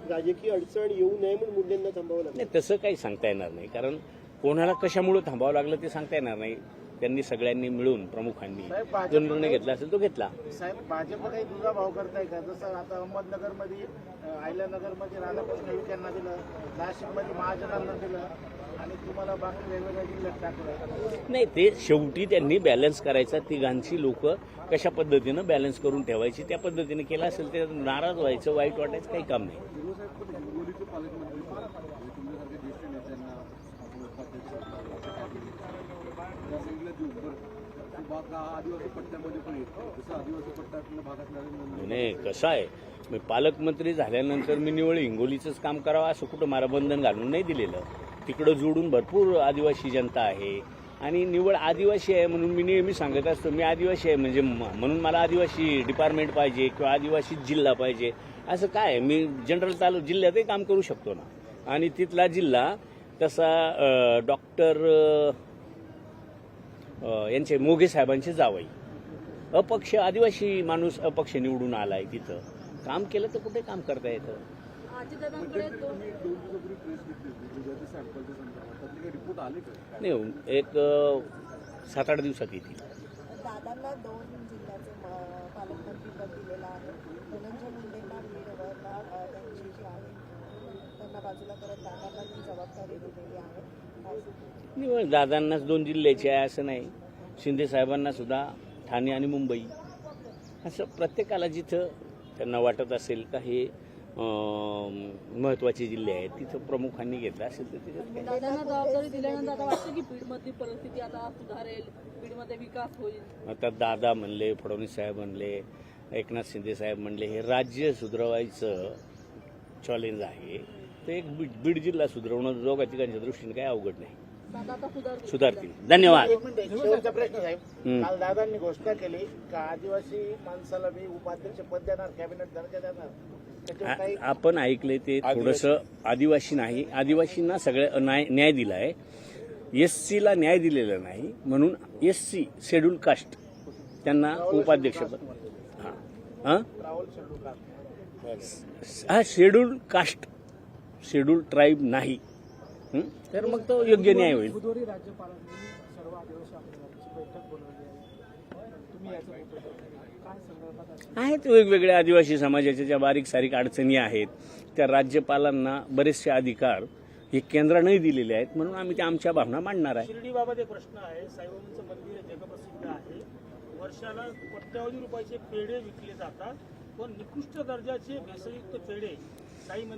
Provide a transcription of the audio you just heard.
राजकीय अडचण येऊ नये म्हणून मुंडेंना थांबावं लागलं. नाही, तसं काही सांगता येणार नाही, कारण कोणाला कशामुळे थांबावं लागलं ते सांगता येणार नाही. त्यांनी सगळ्यांनी मिळून प्रमुखांनी जो निर्णय घेतला असेल तो घेतला. साहेब, भाजप काही दुधा भाव करताय का? जसं आता अहमदनगरमध्ये अहिल्यानगरमध्ये राधाकृष्ण विखेंना दिलं, नाशिकमध्ये महाजनांना दिलं आणि तुम्हाला बाकी वेगवेगळ्या जिल्ह्यात टाकलं. नाही, ते शेवटी त्यांनी बॅलन्स करायचा. तिघांची लोक कशा पद्धतीनं बॅलन्स करून ठेवायची त्या पद्धतीने केलं असेल. ते नाराज व्हायचं, वाईट वाटायचं काही काम नाही. नाही, कसं आहे, मी पालकमंत्री झाल्यानंतर मी निवळ हिंगोलीचंच काम करावं असं कुठं मला बंधन घालून नाही दिलेलं. तिकडं जोडून भरपूर आदिवासी जनता आहे आणि निवड आदिवासी आहे म्हणून मी नेहमी सांगत असतो, मी आदिवासी आहे म्हणजे म्हणून मला आदिवासी डिपार्टमेंट पाहिजे किंवा आदिवासी जिल्हा पाहिजे असं काय आहे. मी जनरल जिल्ह्यातही काम करू शकतो ना. आणि तिथला जिल्हा तसा डॉक्टर यांचे मोघे साहेबांचे जावई अपक्ष आदिवासी माणूस अपक्ष निवडून आलाय, तिथं काम केलं तर कुठे काम करता येतं. नाही, एक 7-8 दिवसात येतील. दादांना 2 जिल्ह्याचे पालकमंत्री पद दिलेलं आहे. धनंजय मुंडेंना बीडवरला त्यांची जी आहे त्यांना बाजूला करत दादांना ती जबाबदारी दिलेली आहे. निवड दादांनाच 2 जिल्ह्याचे आहे असं नाही. शिंदे साहेबांना सुद्धा ठाणे आणि मुंबई, असं प्रत्येकाला जिथं त्यांना वाटत असेल का हे महत्वाचे जिल्हे आहेत तिथं प्रमुखांनी घेतलं असेल तर तिथे दादांना जबाबदारी दिल्यानंतर आता वाटतं की बीडमधली परिस्थिती आता सुधारेल, बीडमध्ये विकास होईल. आता दादा म्हणले, फडणवीस साहेब म्हणले, एकनाथ शिंदे साहेब म्हणले, हे राज्य सुधारवायचं चॅलेंज आहे. तर एक बीड जिल्हा सुधारवणं दोघा तिघांच्या दृष्टीने काही अवघड नाही, सुधारतील. धन्यवाद. शेवटचा प्रश्न साहेब, काल दादांनी घोषणा केली का आदिवासी माणसाला मी उपाध्यक्ष पद देणार, कॅबिनेट दर्जा देणार. आपण ऐकले ते थोडंसं. आदिवासी नाही, आदिवासींना सगळ्या न्याय दिलाय, एससीला न्याय दिलेला नाही म्हणून एससी शेड्यूल कास्ट त्यांना उपाध्यक्षपद. हा शेड्यूल कास्ट, शेड्यूल ट्राईब नाही, तर मग तो योग्य न्याय होईल. बुधवारी राज्यपालांनी सर्व आदिवासी आमदारांची बैठक बोलवली आहे. तुम्ही याचं काय संदर्भात आहेत वेगवेगळ्या आदिवासी समाजाच्या ज्या बारीक सारीक अडचणी आहेत त्या राज्यपालांना बरेचसे अधिकार हे केंद्राने दिलेले आहेत म्हणून आम्ही त्या आमच्या भावना मांडणार आहे. शिर्डीबाबत एक प्रश्न आहे. साईबाबांचं मंदिर जगप्रसिद्ध आहे. वर्षाला कोट्यावधी रुपयाचे पेढे विकले जातात, पण निकृष्ट दर्जाचे भेसळयुक्त पेढे साई